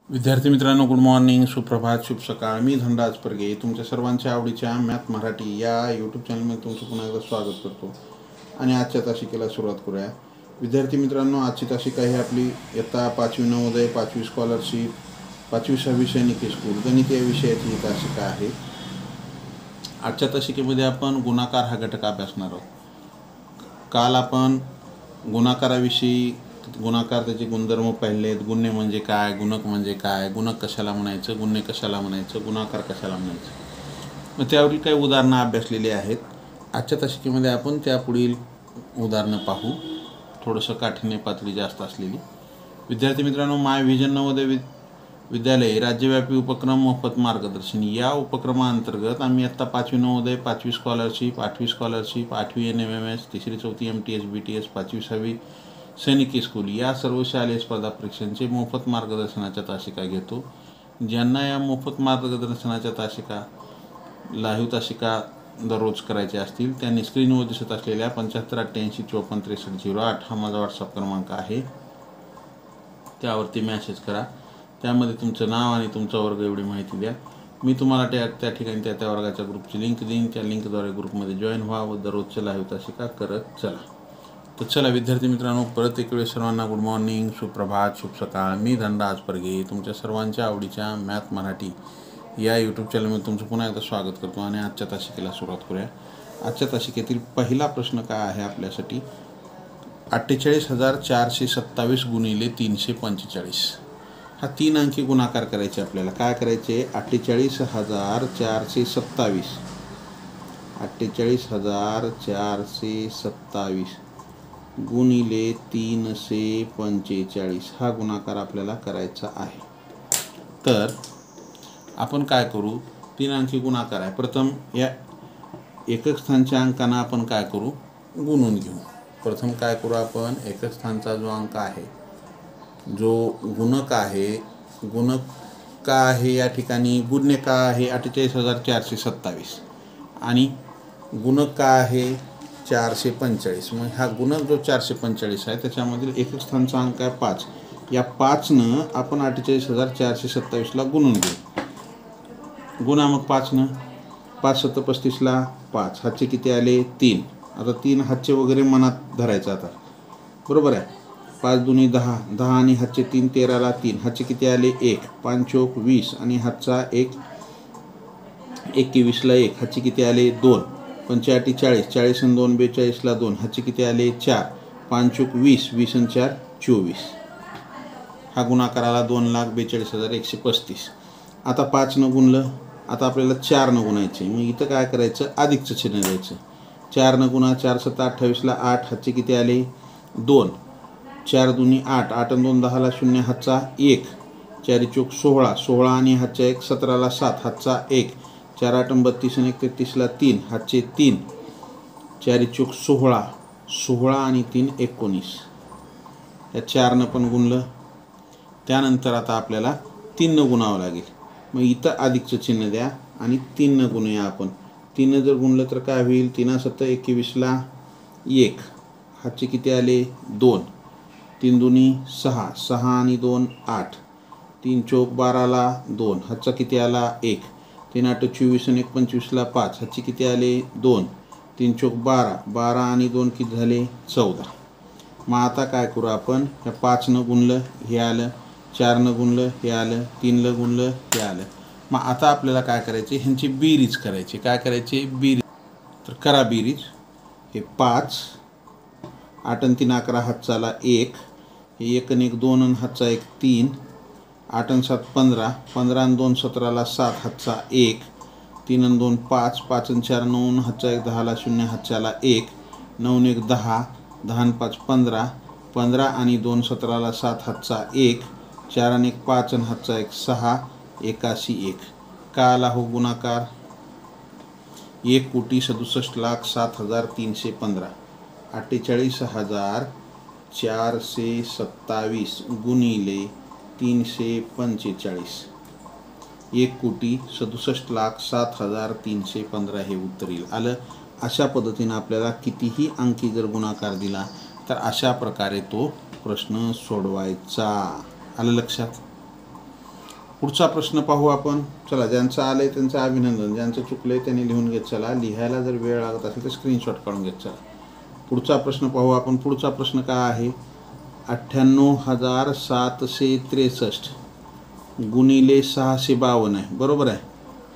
विद्यार्थी मित्रांनो, good morning, सुप्रभात, शुभ सकाळ. मी धनराज परगे तुमच्या सर्वांच्या आवडीच्या मॅथ मराठी या यूट्यूब चॅनलमध्ये तुमचं पुन्हा एकदा स्वागत करतो आणि आजच्या तासिकेला सुरुवात करूया. विद्यार्थी मित्रांनो, आजची तासिका ही आपली इयत्ता 5वी नवोदय, 5वी स्कॉलरशिप, 5वी 6वी सैनिकी स्कूल गणित या विषयाची ही तासिका आहे. आजच्या तासिकेमध्ये आपण गुणाकार हा घटक अभ्यासणार आहोत. काल आपण गुणाकाराविषयी, गुणाकार, त्याचे गुणधर्म पाहिलेत. गुण्य म्हणजे काय, गुणक म्हणजे काय, गुणक कशाला म्हणायचं, गुण्य कशाला म्हणायचं, गुणाकार कशाला म्हणायचं, मग त्यावरील काही उदाहरणं अभ्यासलेली आहेत. आजच्या तासिकेमध्ये आपण त्यापुढील उदाहरणं पाहू, थोडंसं काठिण्य पातळी जास्त असलेली. विद्यार्थी मित्रांनो, माय व्हिजन नवोदय विद्यालय राज्यव्यापी उपक्रम मोफत मार्गदर्शन या उपक्रमाअंतर्गत आम्ही आत्ता 5वी नवोदय, 5वी स्कॉलरशिप, 8वी स्कॉलरशिप, 8वी NMMS, 3री 4थी MTS BTS, 5वी 6वी सैनिकी स्कूल या सर्व शालेय स्पर्धा परीक्षांचे मोफत मार्गदर्शनाच्या तासिका घेतो. ज्यांना या मोफत मार्गदर्शनाच्या तासिका, लाईव्ह तासिका दररोज करायचे असतील त्यांनी स्क्रीनवर दिसत असलेल्या 7588546308 हा माझा व्हॉट्सअप क्रमांक आहे, त्यावरती मॅसेज करा. त्यामध्ये तुमचं नाव आणि तुमचा वर्ग एवढी माहिती द्या. मी तुम्हाला त्या ठिकाणी त्या वर्गाच्या ग्रुपची लिंक देईन. त्या लिंकद्वारे ग्रुपमध्ये जॉईन व्हा व दररोजच्या लाईव्ह तासिका करत चला. तर चला विद्यार्थी मित्रांनो, परत एक वेळेस सर्वांना गुड मॉर्निंग, सुप्रभात, शुभ सकाळ. मी धनराज परगे तुमच्या सर्वांच्या आवडीच्या मॅथ मराठी या यूट्यूब चॅनलमध्ये तुमचं पुन्हा एकदा स्वागत करतो आणि आजच्या तासिकेला सुरुवात करूया. आजच्या तासिकेतील पहिला प्रश्न काय आहे आपल्यासाठी, 48,427 गुणिले 345 हा 3 अंकी गुणाकार करायचे आपल्याला. काय करायचे, 48,427 48,427 गुणिले 345 हा गुणाकार आपल्याला करायचा आहे. तर आपण काय करू, 3 अंकी गुणाकार आहे. प्रथम या एकक स्थानच्या अंकांना आपण काय करू, गुणून घेऊ. प्रथम काय करू आपण, एकक स्थानचा जो अंक आहे, जो गुणक आहे, गुणक का आहे या ठिकाणी, गुण्य का आहे 48,427 आणि गुणक का आहे 445. मग हा गुणक जो 445 आहे त्याच्यामधील एकक स्थानचा अंक आहे 5. या 5नं आपण 48,427ला गुणून घेऊ. गुणा मग 5नं, 5 7 35ला 5, हातचे किती आले 3. आता 3 हातचे वगैरे मनात धरायचं आता, बरोबर आहे. 5 दुनी 10, 10 आणि हातचे 3 13ला 3, हातचे किती आले 1, 5 चोक 20 आणि हातचा 1 21ला 1, हातचे किती आले 2, 5 8 40, 40 आणि 2 42ला 2, हातचे किती आले 4, 5 चोक 20, 20 आणि 4 24. हा गुणाकार आला 2,42,135. आता 5नं गुणलं, आता आपल्याला 4नं गुणायचे. मग इथं काय करायचं, अधिकचं चिन्ह द्यायचं. 4नं गुणा, 4 7 28ला 8, हातचे किती आले 2, 4 दुनी 8, 8 आणि 2 10ला 0, हातचा 1, 4 चोक 16, 16 आणि हातच्या 1 17ला 7, हातचा 1, 4 8 32 आणि 1 33ला 3, हातचे 3, 4 चोक 16, 16 आणि 3 19. या 4नं पण गुणलं. त्यानंतर आता आपल्याला 3नं गुणावं लागेल. मग इथं अधिकचं चिन्ह द्या आणि 3नं गुणूया आपण. 3नं जर गुणलं तर काय होईल, 3 7 21ला 1, हातचे किती आले 2, 3 दुनी 6, 6 आणि 2 8, 3 चोक 12ला 2, हातचा किती आला 1, 3 8 24 आणि 1 25ला 5, हातचे किती आले 2, 3 चोक 12, 12 आणि 2 किती झाले 14. मग आता काय करू आपण, ह्या 5नं गुणलं हे आलं, 4नं गुणलं हे आलं, 3नं गुणलं हे आलं. मग आता आपल्याला काय करायचे, ह्यांची बेरीज करायची. काय करायचे, बेरीज. तर करा बेरीज. हे 5, 8 आणि 3 11, हातचाला 1, हे 1 आणि 1 2 आणि हातचा 1 3, 8 आणि 7 15, 15 आणि 2 17ला 7, हातचा 1, 3 आणि 2 5, 5 आणि 4 9 आणि हातचा 1 10ला 0, हातच्याला 1, 9 आणि 1 10, 10 आणि 5 15, 15 आणि 2 17ला 7, हातचा 1, 4 आणि 1 5 आणि हातचा 1 6, 81. का आला हो गुणाकार, 1,67,07,315. 48,427 गुणिले 345, 1,67,07,315 हे उत्तर येईल. आलं. अशा पद्धतीनं आपल्याला कितीही अंकी जर गुणाकार दिला तर अशा प्रकारे तो प्रश्न सोडवायचा. आलं लक्षात. पुढचा प्रश्न पाहू आपण. चला, ज्यांचं आलं आहे त्यांचं अभिनंदन, ज्यांचं चुकलं आहे त्यांनी लिहून घेत चला. लिहायला जर वेळ लागत असेल तर स्क्रीनशॉट काढून घेत चला. पुढचा प्रश्न पाहू आपण. पुढचा प्रश्न काय आहे? 98,763 गुणिले 652 आहे, बरोबर आहे.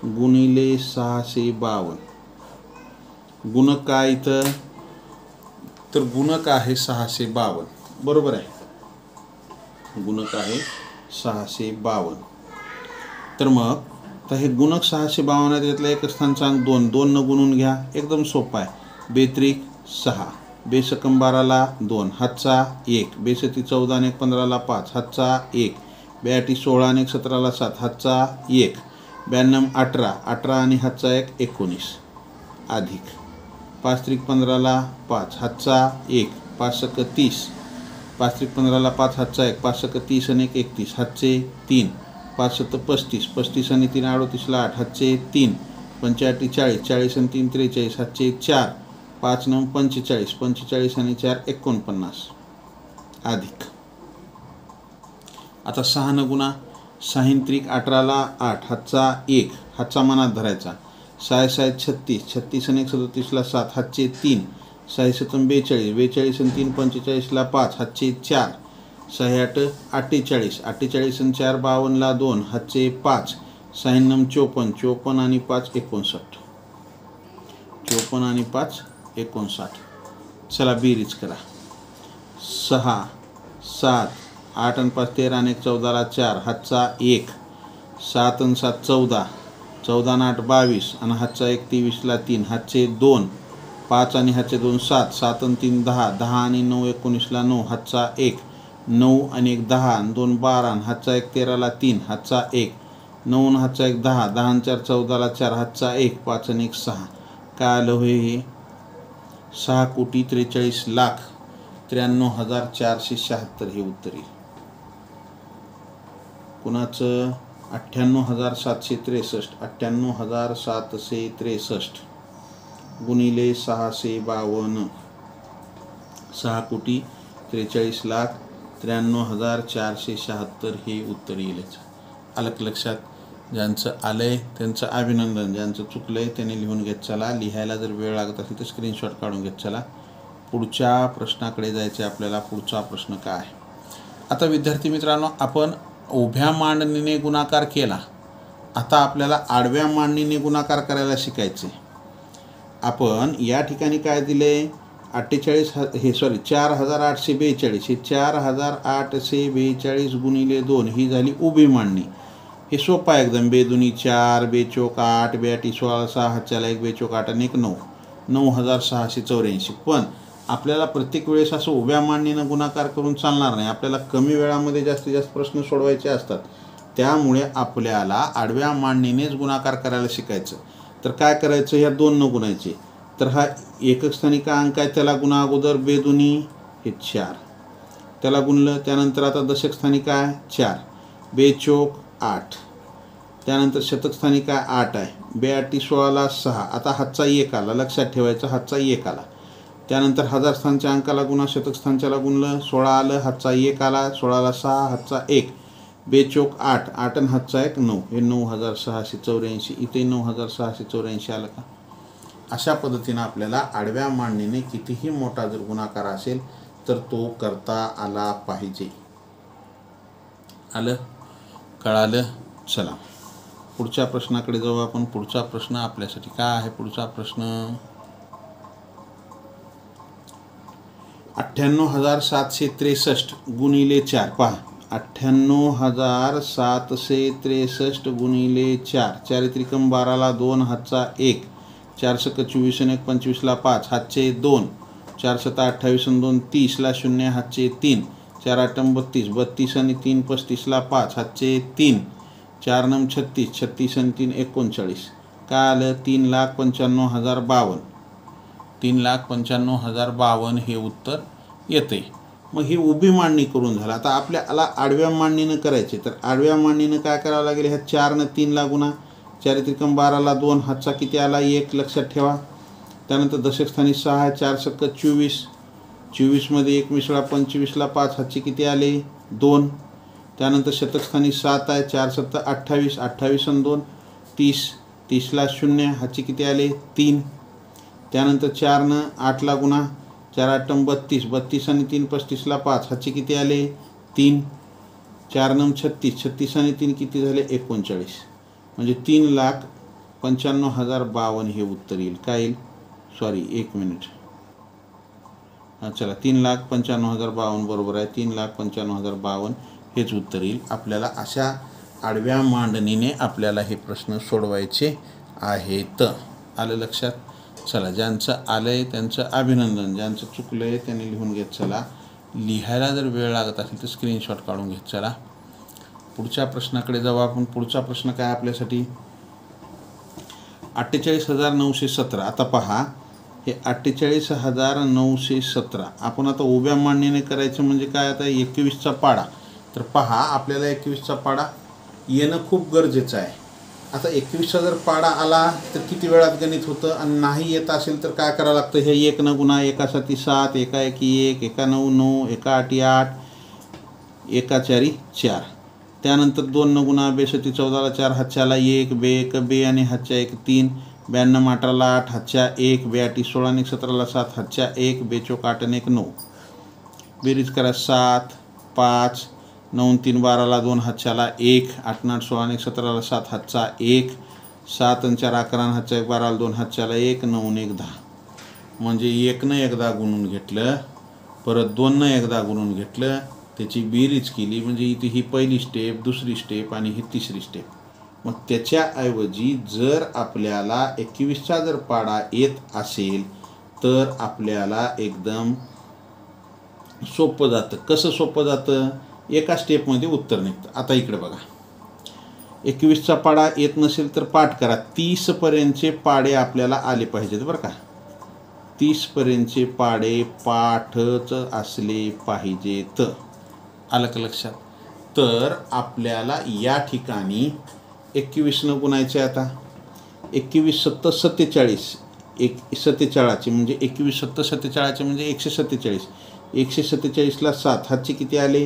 गुणिले 652 गुणक काय इथं? तर गुणक आहे 652, बरोबर आहे. गुणक आहे 652. तर मग तर हे गुणक 652 आहे, त्यातला एक स्थानचांक 2, 2 न गुणून घ्या, एकदम सोपं आहे. बेत्रिक 6, बेसकम 12ला 2, हातचा 1, बेसती 14 आणि 15ला 5, हातचा 1, बेआटी 16 आणि 17ला 7, हातचा 1, 92 18, 18 आणि हातचा 1 19, अधिक 5 त्रिक 15ला 5, हातचा 1, 5 सक 30, 5 त्रिक 15ला 5, हातचा 1, 5 सक 30 आणि 31, हातचे 3, 5 सत 35, 35 आणि 3 38ला 8, हातचे 3, 85 40, 40 आणि 3 43, हातचे 4, 5 9 45, 45 आणि 4 49, अधिक. आता 6 न गुणा. 6 त्रिक 18ला 8, हातचा 1, हातचा मनात धरायचा. 6 6 36, 36 आणि 1 37ला 7, हातचे 3, 6 7 42, 42 आणि 3 45ला 5, हातचे 4, 6 8 48, 48 आणि 4 52ला 2, हातचे 5, 6 9 54, 54 आणि 5 59, 54 आणि 5 59. चला बेरीज करा. 6 7 8 आणि 5 13 आणि 1 14ला 4, हातचा 1, 7 आणि 7 14, 14 आणि 8 22 आणि हातचा 1 23ला 3, हातचे 2, 5 आणि हातचे 2 7, 7 आणि 3 10, 10 आणि 9 19ला 9, हातचा 1, 9 आणि 1 10 आणि 2 12 आणि हातचा 1 13ला 3, हातचा 1, 9 आणि हातचा 1 10, 10 आणि 4 14ला 4, हातचा 1, 5 आणि 1 6. काय आलं होय हे? 6,43,93,476 हे उत्तर येईल. कुणाचं? 98,763, 98,763 गुणिले 652, 6,43,93,476 हे उत्तर येईल. आलं लक्षात? ज्यांचं आलंय त्यांचं अभिनंदन, ज्यांचं चुकलंय त्यांनी लिहून घेत चला. लिहायला जर वेळ लागत असेल तर स्क्रीनशॉट काढून घेत चला. पुढच्या प्रश्नाकडे जायचं आपल्याला. पुढचा प्रश्न काय आहे? आता विद्यार्थी मित्रांनो, आपण उभ्या मांडणीने गुणाकार केला. आता आपल्याला आडव्या मांडणीने गुणाकार करायला शिकायचे. आपण या ठिकाणी काय दिले? 4,842 हे 4,842 गुणिले 2 ही झाली उभी मांडणी. हे सोपं आहे एकदम. बेदुनी 4, बेचोक 8, बेआटी 16, 6 हातच्याला 1, बेचोक 8 आणि 1 9, 9,684. पण आपल्याला प्रत्येक वेळेस असं उभ्या मांडणीनं गुणाकार करून चालणार नाही. आपल्याला कमी वेळामध्ये जास्तीत जास्त प्रश्न सोडवायचे असतात. त्यामुळे आपल्याला आडव्या मांडणीनेच गुणाकार करायला शिकायचं. तर काय करायचं? ह्या 2 न गुणायचे. तर हा एकक स्थानिक अंक आहे, त्याला गुणा अगोदर. बेदुनी हे 4, त्याला गुणलं. त्यानंतर आता दशक स्थानिक आहे 4, बेचोक 8, त्यानंतर शतक स्थानिक आहे 8 आहे, बेआटी 16ला 6. आता हातचा 1 आला, लक्षात ठेवायचं, हातचा 1 आला. त्यानंतर हजार स्थानच्या अंकाला गुणा, शतक स्थानच्याला गुणलं, 16 आलं, हातचा 1 आला, 16ला 6, हातचा 1, बेचोक 8, 8 आणि हातचा 1 9, हे 9,684. इथे 9,684 आलं का? अशा पद्धतीनं आपल्याला आडव्या मांडणीने कितीही मोठा जर गुणाकार असेल तर तो करता आला पाहिजे. आलं? कळालं? चला पुढच्या प्रश्नाकडे जाऊ आपण. पुढचा प्रश्न आपल्यासाठी काय आहे? पुढचा प्रश्न 98,763 गुणिले 4. पहा, 98,763 गुणिले 4, 4 त्रिकम 12ला 2, हातचा 1, 4 सक 24 आणि 1 25ला 5, हातचे 2, 4 7 28 आणि 2 30ला 0, हातचे 3, 4 8 32, 32 आणि 3 35ला 5, हातचे 3, 4 9 36, 36 आणि 3 39. काय आलं? 3,95,052. 3,95,052 हे उत्तर येते. मग ही उभी मांडणी करून झालं. आता आपल्याला आडव्या मांडणीनं करायचे. तर आडव्या मांडणीनं काय करावं लागेल? ह्या 4 न 3ला गुणा, 4 त्रिकम 12ला 2, हातचा किती आला? 1, लक्षात ठेवा. त्यानंतर दशक स्थानी 6 आहे, 4 सक 24, 24 मध्ये 1 मिसळा, 25ला 5, हातचे किती आले? 2. त्यानंतर शतकस्थानी 7 आहे, 4 7 28, 28 आणि 2 30, 30ला 0, हातचे किती आले 3. त्यानंतर 4 8ला गुणा, 4 8 32, 32 आणि 3 35ला 5, हातचे किती आले 3. 4 9 36, 36 आणि 3 किती झाले 39. म्हणजे 3,95,052 हे उत्तर येईल. काय येईल, सॉरी 1 मिनिट, चला 3,95,052 बरोबर आहे. 3,95,052 हेच उत्तर येईल. आपल्याला अशा आडव्या मांडणीने आपल्याला हे प्रश्न सोडवायचे आहेत. आलं लक्षात. चला, ज्यांचं आलं आहे त्यांचं अभिनंदन, ज्यांचं चुकलं आहे त्यांनी लिहून घेत चला. लिहायला जर वेळ लागत असेल तर स्क्रीनशॉट काढून घेत चला. पुढच्या प्रश्नाकडे जाऊ आपण. पुढचा प्रश्न काय आपल्यासाठी, 48,917. आता पहा, हे 48,917 आपण आता उभ्या मांडणीने करायचं म्हणजे काय, आता 21चा पाडा. तर पहा, आपल्याला 21चा पाडा येणं खूप गरजेचं आहे. आता 21चा जर पाडा आला तर किती वेळात गणित होतं, आणि नाही येत असेल तर काय करावं लागतं, हे 1 न गुणा, 1 7 7, 1 1 1, 1 9 9, 1 8 8, 1 4 4. त्यानंतर 2 न गुणा, 2 7 14ला 4, हातच्याला 1, 2 1 2 आणि हातच्या 1 3, 92 18ला 8, हातच्या 1, 2 8 16 आणि 17ला 7, हातच्या 1, 2 4 8 आणि 1 9. बेरीज करा, 7 5 9 3 12ला 2, हातच्याला 1, 8 9 16 आणि 17ला 7, हातचा 1, 7 आणि 4 11 आणि हातच्या 1 12ला 2, हातच्याला 1, 9 आणि 1 10. म्हणजे 1 न एकदा गुणून घेतलं, परत 2 न एकदा गुणून घेतलं, त्याची बेरीज केली, म्हणजे इथे ही पहिली स्टेप, दुसरी स्टेप आणि ही तिसरी स्टेप. मग त्याच्याऐवजी जर आपल्याला 21चा जर पाडा येत असेल तर आपल्याला एकदम सोपं जातं. कसं सोपं जातं, एका स्टेपमध्ये उत्तर निघतं. आता इकडे बघा, 21चा पाडा येत नसेल तर पाठ करा. 30पर्यंतचे पाडे आपल्याला आले पाहिजेत बरं का. 30पर्यंतचे पाडे पाठच असले पाहिजेत. आलं का लक्षात. तर आपल्याला या ठिकाणी 21 न गुणायचे. आता 21 7 47, 47 म्हणजे 21 7 47 म्हणजे 147. 147ला 7, हातचे किती आले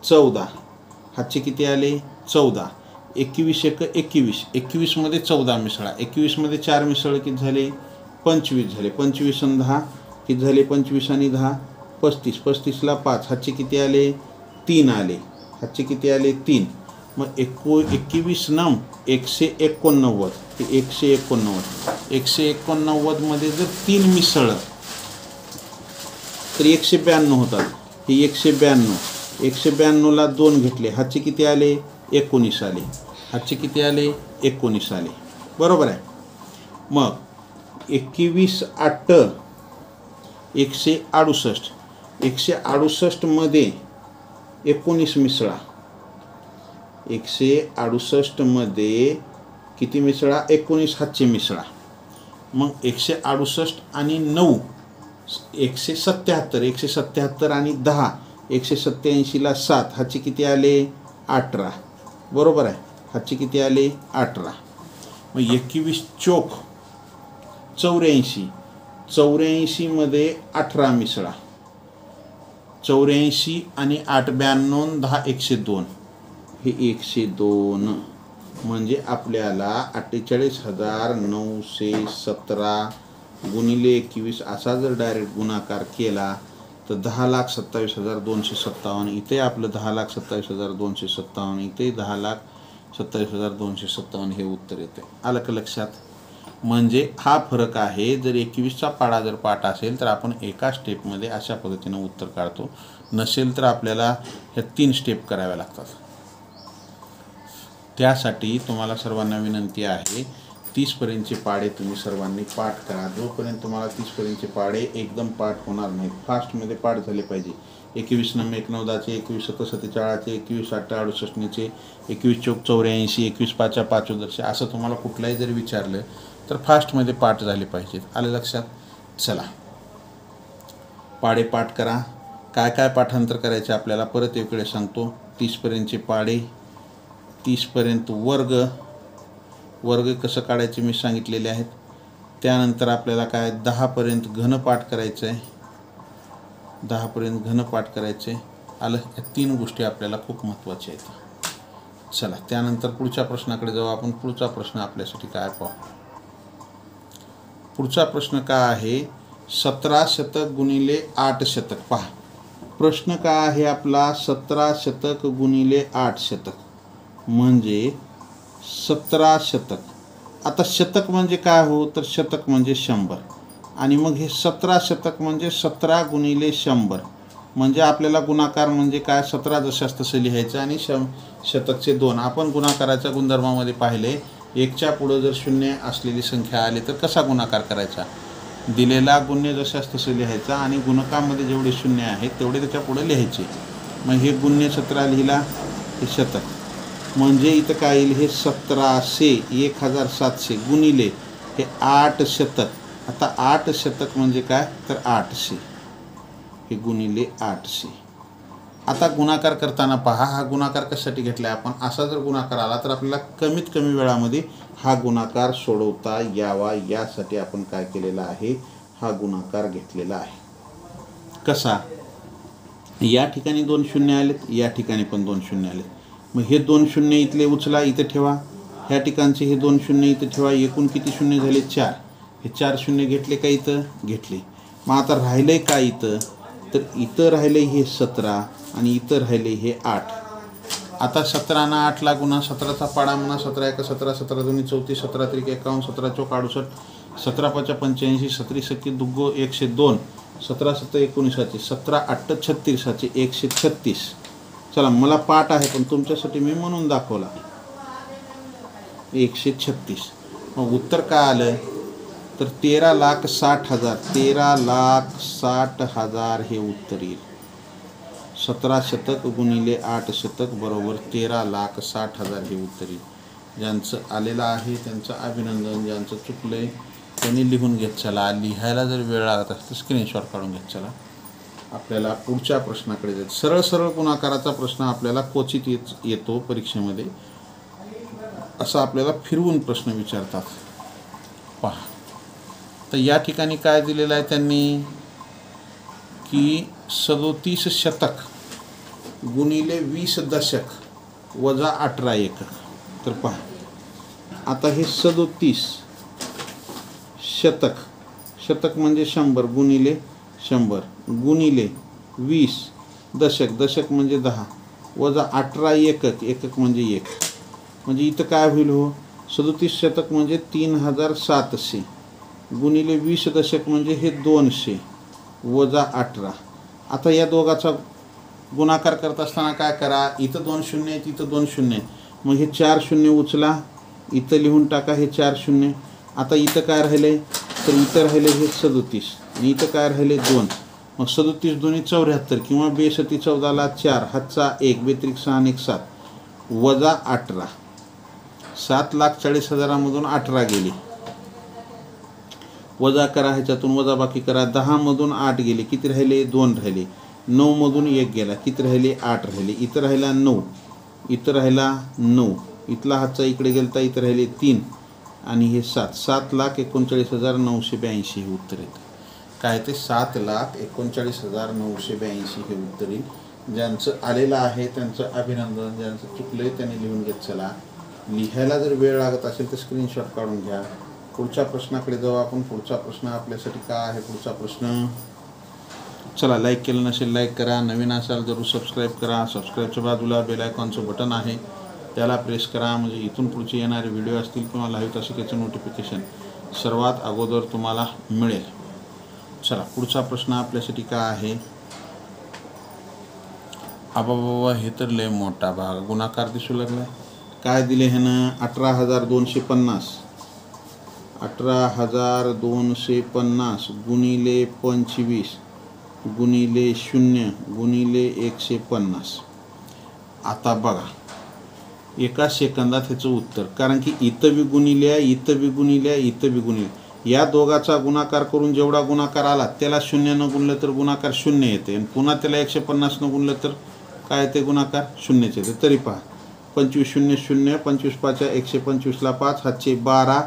14, हातचे किती आले 14. 21 1 21, 21मध्ये 14 मिसळा, 21मध्ये 4 मिसळ किती झाले 25 झाले. 25 आणि 10 किती झाले, 25 आणि 10 35. 35ला 5, हातचे किती आले 3 आले, हातचे किती आले 3. मग 21 नम 189, ते 189. 189मध्ये जर 3 मिसळलं तर 192 होतात. हे 192. 192ला 2 घेतले, हातचे किती आले 19 आले, हातचे किती आले 19 आले. बरोबर आहे. मग 21 8 168. 168मध्ये 19 मिसळा. 168मध्ये किती मिसळा 19, हातचे मिसळा. मग 168 आणि 9 177. 177 आणि 10 187ला 7, हातचे किती आले 18. बरोबर आहे, हातचे किती आले 18. मग 21 चोक 84. 84मध्ये 18 मिसळा. 84 आणि 8 92, 10 102, हे 102. म्हणजे आपल्याला 48,917 गुणिले 21 असा जर डायरेक्ट गुणाकार केला तर 10,27,257. इथे आपलं 10,27,257, इथे 10,27,257 हे उत्तर येते. आलं का लक्षात. म्हणजे हा फरक आहे. जर 21चा पाडा जर पाठ असेल तर आपण एका स्टेपमध्ये अशा पद्धतीनं उत्तर काढतो, नसेल तर आपल्याला ह्या 3 स्टेप कराव्या लागतात. त्यासाठी तुम्हाला सर्वांना विनंती आहे, 30पर्यंतचे पाढे तुम्ही सर्वांनी पाठ करा. जोपर्यंत तुम्हाला 30पर्यंतचे पाढे एकदम पाठ होणार नाहीत, फास्टमध्ये पाठ झाले पाहिजे. 21 नम 1 9 10चे, 21 7 47चे, 21 8 68चे, 21 चौक 84, 21 5 5 दर्शे, असं तुम्हाला कुठलाही जरी विचारलं तर फास्टमध्ये पाठ झाले पाहिजेत. आलं लक्षात. चला, पाढे पाठ करा. काय काय पाठांतर करायचे आपल्याला परत एकडे सांगतो. 30पर्यंतचे पाढे, 30पर्यंत वर्ग कसं काढायचे मी सांगितलेले आहेत. त्यानंतर आपल्याला काय 10पर्यंत घनपाठ करायचं आहे. 10पर्यंत घनपाठ करायचं आहे. आलं. या 3 गोष्टी आपल्याला खूप महत्त्वाच्या आहेत. चला त्यानंतर पुढच्या प्रश्नाकडे जाऊ आपण. पुढचा प्रश्न आपल्यासाठी काय पाहू. पुढचा प्रश्न काय आहे, 17 शतक गुणिले 8 शतक. पहा प्रश्न काय आहे आपला, 17 शतक गुणिले 8 शतक म्हणजे 17 शतक. आता शतक म्हणजे काय हो, तर शतक म्हणजे 100 आणि मग हे 17 शतक म्हणजे 17 गुणिले 100 म्हणजे आपल्याला गुणाकार म्हणजे काय, 17 जशास तसं लिहायचं आणि शतकचे 2. आपण गुणाकाराच्या गुणधर्मामध्ये पाहिले, 1च्या पुढं जर शून्य असलेली संख्या आली तर कसा गुणाकार करायचा, दिलेला गुण्य जशास तसं लिहायचा आणि गुणकामध्ये जेवढे शून्य आहेत तेवढे त्याच्या पुढे लिहायचे. मग हे गुण्य 17 लिहिला, हे शतक म्हणजे इथं काय येईल, हे 1700 1700 गुणिले हे 8 शतक. आता 8 शतक म्हणजे काय, तर 800 हे गुणिले 800. आता गुणाकार करताना पहा, हा गुणाकार कशासाठी घेतला आहे आपण, असा जर गुणाकार आला तर आपल्याला कमीत कमी वेळामध्ये हा गुणाकार सोडवता यावा यासाठी आपण काय केलेला आहे, हा गुणाकार घेतलेला आहे. कसा, या ठिकाणी 2 शून्य आलेत, या ठिकाणी पण 2 शून्य आलेत. मग हे 2 शून्य इथले उचला, इथं ठेवा, ह्या ठिकाणचे हे 2 शून्य इथं ठेवा. एकूण किती शून्य झाले, 4. हे 4 शून्य घेतले का, इथं घेतले. मग आता राहिलं आहे काय इथं, तर इथं राहिले हे 17 आणि इथं राहिले हे 8. आता 17 ना 8 ला गुणा, 17चा पाडा म्हणा, 17 1 17, 17 2 34, 17 3 51, 17 4 68, 17 5 85, 17 6 दुग्गो 102, 17 7 19, 17 8 36, 136. चला मला पाठ आहे पण तुमच्यासाठी मी म्हणून दाखवला, 136. मग उत्तर काय आलं, तर 13,60,000, 13,60,000 हे उत्तर येईल. 17 शतक गुणिले 8 शतक बरोबर 13,60,000 हे उत्तर येईल. ज्यांचं आलेलं आहे त्यांचं अभिनंदन, ज्यांचं चुकलंय त्यांनी लिहून घेत चला. लिहायला जर वेळ लागत असेल तर स्क्रीनशॉट काढून घेत चला. आपल्याला पुढच्या प्रश्नाकडे जायचं. सरळ सरळ गुणाकाराचा प्रश्न आपल्याला क्वचित येतो परीक्षेमध्ये, असं आपल्याला फिरवून प्रश्न विचारतात. पहा, तर या ठिकाणी काय दिलेलं आहे त्यांनी, की 37 शतक गुणिले 20 दशक वजा 18 एकक. तर पहा, आता हे 37 शतक, शतक म्हणजे 100 गुणिले 100 गुणिले 20 दशक, दशक म्हणजे 10 वजा 18 एकक, एकक म्हणजे 1. म्हणजे इथं काय होईल हो, 37 शतक म्हणजे 3700 गुणिले 20 दशक म्हणजे हे 200 वजा 18. आता या दोघाचा गुणाकार करत असताना काय करा, इथं 2 शून्य आहेत, इथं 2 शून्य आहेत. मग हे 4 शून्य उचला, इथं लिहून टाका हे 4 शून्य. आता इथं काय राहिले, तर इथं राहिले हे 37 आणि इथं काय राहिले 2. मग 37 2 74 किंवा 62 14ला 4 हातचा 1 बेत्रिक 6 आणि 1 7 वजा 18. 7,40,000 18 गेली, वजा करा, ह्याच्यातून वजा बाकी करा. 10 8 गेले, किती राहिले 2 राहिले. 9 1 गेला, किती राहिले 8 राहिले. इथं राहिला 9, इथं राहिला 9, इथला हातचा इकडे गेलता, इथं राहिले 3 आणि हे 7. 7,39,982 हे उत्तर येतं. काय ते 7,39,982 हे उत्तर येईल. ज्यांचं आलेलं आहे त्यांचं अभिनंदन, ज्यांचं चुकलंय त्यांनी लिहून घेत चला. लिहायला जर वेळ लागत असेल तर स्क्रीनशॉट काढून घ्या. पुढच्या प्रश्नाकडे जाऊ आपण. पुढचा प्रश्न आपल्यासाठी काय आहे, पुढचा प्रश्न, चला लाईक केलं नसेल लाईक करा, नवीन असाल जरूर सबस्क्राईब करा. सबस्क्राईबच्या बाजूला बेल आयकॉनचं बटन आहे, त्याला प्रेस करा, म्हणजे इथून पुढचे येणारे व्हिडिओ असतील किंवा लाईव्ह तासिकेचं नोटिफिकेशन सर्वात अगोदर तुम्हाला मिळेल. चला पुढचा प्रश्न आपल्यासाठी काय आहे, आबाबाबा हे तर लय मोठा भाग गुणाकार दिसू लागला. काय दिले ह्यानं, 18,250, 18,250 गुणिले 25 गुणिले 0 गुणिले 150. आता बघा एका सेकंदात ह्याचं उत्तर, कारण की इथं बी गुणिले आहे, इथं बी गुणिले आहे, इथं बी गुणिले. या दोघाचा गुणाकार करून जेवढा गुणाकार आला त्याला 0 न गुणलं तर गुणाकार 0 येते आणि पुन्हा त्याला 150 न गुणलं तर काय येते, गुणाकार 0च येते. तरी पहा 25 0 0, 25 5 125ला 5 हातचे 12,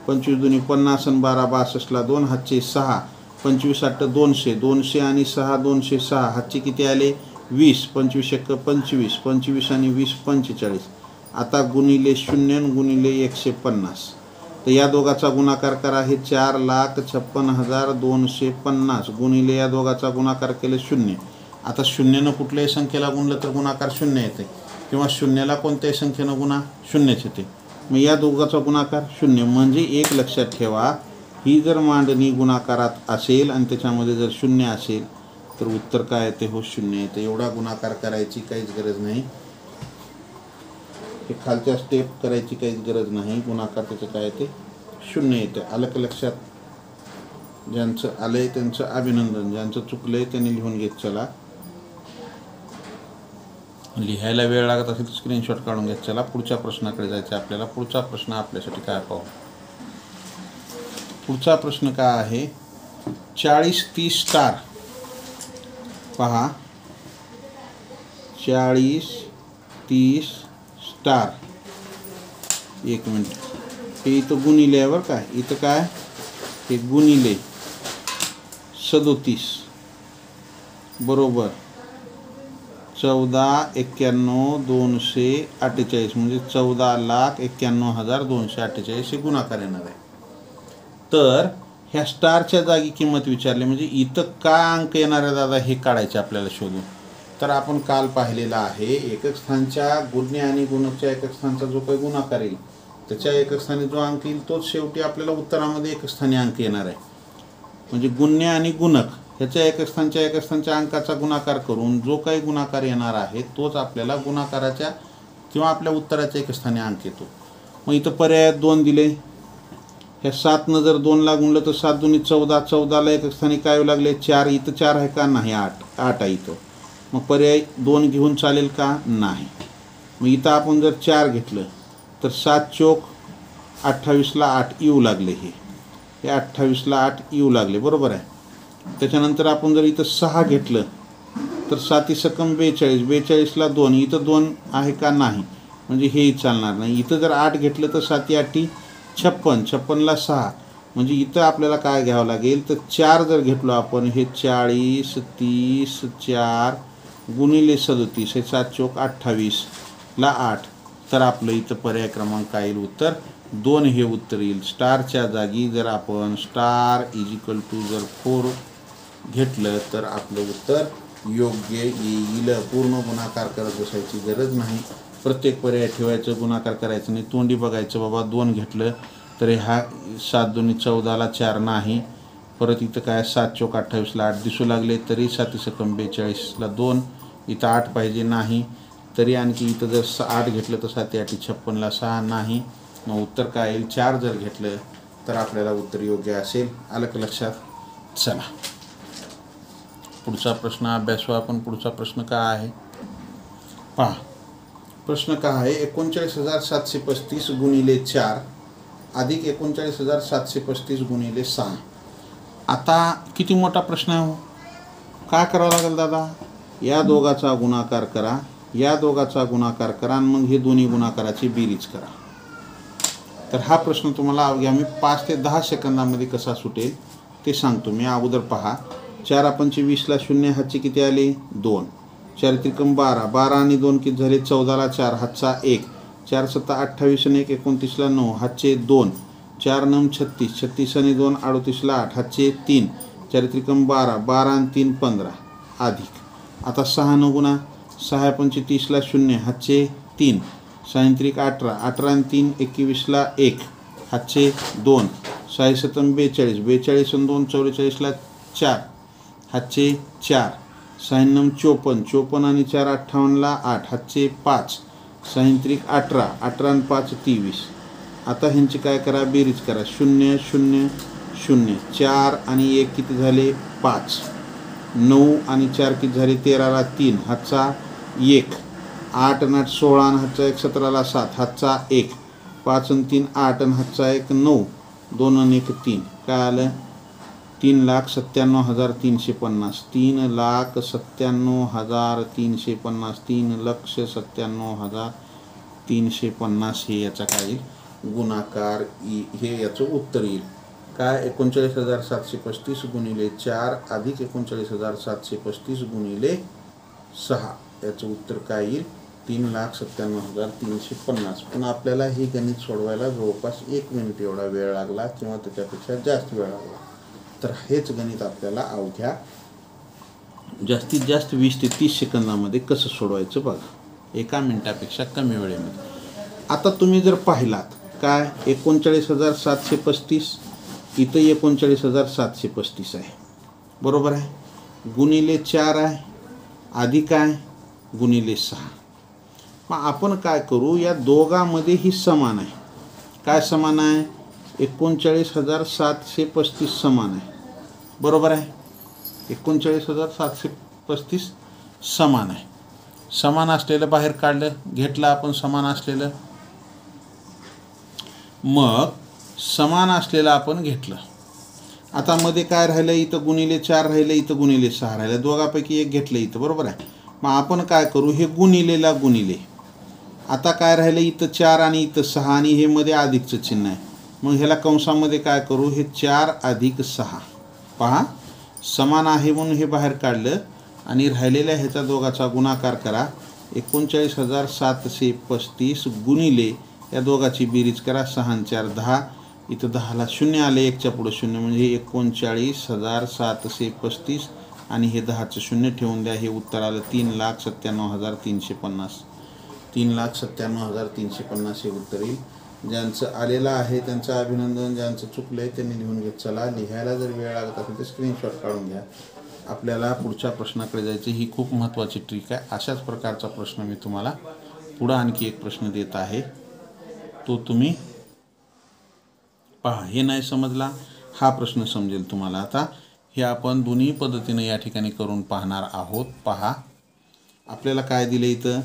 25 2 50 आणि 12 62ला 2 हातचे 6, 25 8 200, 200 आणि 6 206 हातचे किती आले 20, 25 एक 25, 25 आणि 20 45. आता गुणिले 0 गुणिले 150. तर या दोघाचा गुणाकार करा. हे 4,56,250 गुणिले या दोघाचा गुणाकार केले 0. आता 0नं कुठल्याही संख्येला गुणलं तर गुणाकार 0 येते, किंवा 0ला कोणत्याही संख्येनं गुणा 0च येते. मग या दोघाचा गुणाकार 0. म्हणजे एक लक्षात ठेवा, ही जर मांडणी गुणाकारात असेल आणि त्याच्यामध्ये जर 0 असेल तर उत्तर काय येते? हो, 0 येते. एवढा गुणाकार करायची काहीच गरज नाही. हे खालच्या स्टेप करायची काहीच गरज नाही. गुणाकार त्याचं काय येते? 0 येते. आलं का लक्षात? ज्यांचं आलंय त्यांचं अभिनंदन, ज्यांचं चुकलंय त्यांनी लिहून घेत चला. लिहायला वेळ लागत असेल तर स्क्रीनशॉट काढून घेत चला. पुढच्या प्रश्नाकडे जायचं आपल्याला. पुढचा प्रश्न आपल्यासाठी काय पाहू. पुढचा प्रश्न काय आहे? 40-30 स्टार. पहा, 40-30 स्टार. एक मिनिट, हे इथं गुणिले आहे बरं काय. इथं काय? हे गुणिले 37 बरोबर 14,91,248 म्हणजे 14,91,248 हे गुणाकार येणार आहे. तर ह्या स्टारच्या जागी किंमत विचारली, म्हणजे इथं काय अंक येणार आहे दादा हे काढायचे आपल्याला शोधून. तर आपण काल पाहिलेला आहे, एकक स्थानच्या गुण्य आणि गुणकच्या एकक स्थानचा जो काही गुणाकार येईल त्याच्या एकक स्थानी जो अंक येईल तोच शेवटी आपल्याला उत्तरामध्ये एकक स्थानी अंक येणार आहे. म्हणजे गुण्य आणि गुणक ह्याच्या एकक स्थानच्या अंकाचा गुणाकार करून जो काही गुणाकार येणार आहे तोच आपल्याला गुणाकाराच्या किंवा आपल्या उत्तराच्या एकक स्थानी अंक येतो. मग इथं पर्यायात 2 दिले. ह्या 7नं जर 2ला गुणलं तर 7 दुनी 14, 14ला एकक स्थानी काय येऊ लागले? 4. इथं 4 आहे का? नाही. 8 आहे इथं. मग पर्याय 2 घेऊन चालेल का? नाही. मग इथं आपण जर 4 घेतलं तर 7 चोक 28ला 8 येऊ लागले. हे 28ला 8 येऊ लागले, बरोबर आहे. त्याच्यानंतर आपण जर इथं 6 घेतलं तर 7 सकम 42, 42ला 2, इथं 2 आहे का? नाही. म्हणजे हेही चालणार नाही. इथं जर 8 घेतलं तर 7 8 56, 56ला 6, म्हणजे इथं आपल्याला काय घ्यावं लागेल तर 4 जर घेतलो आपण, हे 40, 30, 4 गुणिले 37, हे 7 चोक 28ला 8, तर आपलं इथं पर्याय क्रमांक काय येईल? उत्तर 2 हे उत्तर येईल. स्टारच्या जागी जर आपण स्टार = जर 4 घेतलं तर आपलं उत्तर योग्य येईल. पूर्ण गुणाकार करत बसायची गरज नाही. प्रत्येक पर्याय ठेवायचं, गुणाकार करायचं नाही. तोंडी बघायचं, बाबा 2 घेतलं तर हा 7 दुनी 14ला 4 नाही. परत इथं काय 7 चोक 28ला 8 दिसू लागले, तरी 7 सकम 42ला 2, इथं 8 पाहिजे नाही. तरी आणखी इथं जर 8 घेतलं तर 7 8 56ला 6 नाही. मग उत्तर काय येईल? 4 जर घेतलं तर आपल्याला उत्तर योग्य असेल. आलं का लक्षात? चला पुढचा प्रश्न अभ्यासू आपण. पुढचा प्रश्न काय आहे पहा. प्रश्न काय आहे? 39,735 गुणिले 4 अधिक 39,735 गुणिले 6. आता किती मोठा प्रश्न आहे हो. काय करावं लागेल दादा? या दोघाचा गुणाकार करा, या दोघाचा गुणाकार करा आणि मग हे दोन्ही गुणाकाराची बेरीज करा. तर हा प्रश्न तुम्हाला अवघ्या मी 5 ते 10 सेकंदामध्ये कसा सुटेल ते सांगतो मी. अगोदर पहा, 4 पंचे 20ला 0, हातचे किती आले? 2. 4 त्रिकम 12, 12 आणि 2 किती झाले? 14ला 4, हातचा 1. 4 सत्ता 28 आणि 1 29ला 9, हातचे 2. 4 9 36, 36 आणि 2 38ला 8, हातचे 3. 4 त्रिकम 12, 12 आणि 3 15 अधिक. आता 6 न गुणा, 6 पंचे 30ला 0, हातचे 3. 6 त्रिक 18, 18 आणि 3 21ला 1, हातचे 2. 6 सतम 42, 42 आणि 2 44ला 4, हातचे 4. 6 नम 54, 54 आणि 4 58ला 8, हातचे 5. 6 त्रिक 18, 18 आणि 5 23. आता ह्यांची काय करा? बेरीज करा. 0 0 0, 4 आणि 1 किती झाले? 5. 9 आणि 4 किती झाले? 13ला 3, हातचा 1. 8 आणि 8 16 आणि हातचा 1 17ला 7, हातचा 1. 5 आणि 3 8 आणि हातचा 1 9. 2 आणि 1 3. काय आलं? 3,97,350. 3,97,350. 3,97,350 हे याचा काय येईल? गुणाकार हे याचं उत्तर येईल. काय? 39,735 गुणिले 4 अधिक 39,735 गुणिले 6. याचं उत्तर काय येईल? 3,97,350. पण आपल्याला हे गणित सोडवायला जवळपास 1 मिनिट एवढा वेळ लागला किंवा त्याच्यापेक्षा जास्त वेळ लागला. तर हेच गणित आपल्याला अवघ्या जास्तीत जास्त 20 ते 30 सेकंदामध्ये कसं सोडवायचं बघा, 1 मिनिटापेक्षा कमी वेळेमध्ये. आता तुम्ही जर पाहिलात काय 39,735, इथं 39,735 आहे, बरोबर आहे. गुणिले 4 आहे, अधिक आहे गुणिले 6. मग आपण काय करू, या दोघांमध्ये ही समान आहे. काय समान आहे? 39,735 समान आहे, बरोबर आहे. 39,735 समान आहे. समान असलेलं बाहेर काढलं, घेतलं आपण समान असलेलं. मग समान असलेलं आपण घेतलं. आता मध्ये काय राहिलं? इथं गुणिले 4 राहिलं, इथं गुणिले 6 राहिलं. दोघांपैकी एक घेतलं इथं, बरोबर आहे. मग आपण काय करू, हे गुणिलेला गुणिले. आता काय राहिलं? इथं 4 आणि इथं 6 आणि हे मध्ये अधिकचं चिन्ह आहे. मग ह्याला कंसामध्ये काय करू, हे 4 अधिक 6. पहा, समान आहे म्हणून हे बाहेर काढलं आणि राहिलेल्या ह्याचा दोघाचा गुणाकार करा. 39,735 गुणिले या दोघाची बेरीज करा. 6 आणि 4 10. इथं 10ला 0 आले, 1च्या पुढे 0 म्हणजे 39,735 आणि हे 10चं 0 ठेवून द्या. हे उत्तर आलं 3,97,350. 3,97,350 हे उत्तर येईल. ज्यांचं आलेलं आहे त्यांचं अभिनंदन, ज्यांचं चुकलं आहे त्यांनी लिहून घेत चला. लिहायला जर वेळ लागत असेल तर स्क्रीनशॉट काढून घ्या. आपल्याला पुढच्या प्रश्नाकडे जायचं. ही खूप महत्त्वाची ट्रिक आहे. अशाच प्रकारचा प्रश्न मी तुम्हाला पुढं आणखी एक प्रश्न देत आहे, तो तुम्ही पहा. हे नाही समजला, हा प्रश्न समजेल तुम्हाला. आता हे आपण दोन्ही पद्धतीनं या ठिकाणी करून पाहणार आहोत. पहा, आपल्याला काय दिलं इथं,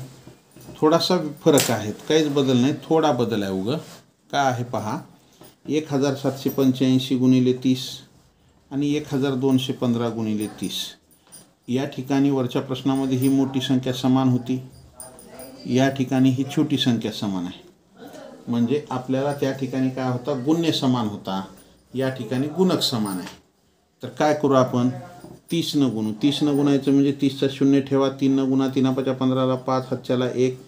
थोडासा फरक आहे, काहीच बदल नाही, थोडा बदल आहे उगं. काय आहे पहा, 1,785 गुणिले 30 आणि 1,215 गुणिले 30. या ठिकाणी वरच्या प्रश्नामध्ये ही मोठी संख्या समान होती, या ठिकाणी ही छोटी संख्या समान आहे. म्हणजे आपल्याला त्या ठिकाणी काय होता, गुण्य समान होता, या ठिकाणी गुणक समान आहे. तर काय करू आपण, 30 न गुणू. 30 न गुणायचं म्हणजे 30चा 0 ठेवा. 3 न गुणा, 3 5 15ला 5, हातच्याला 1,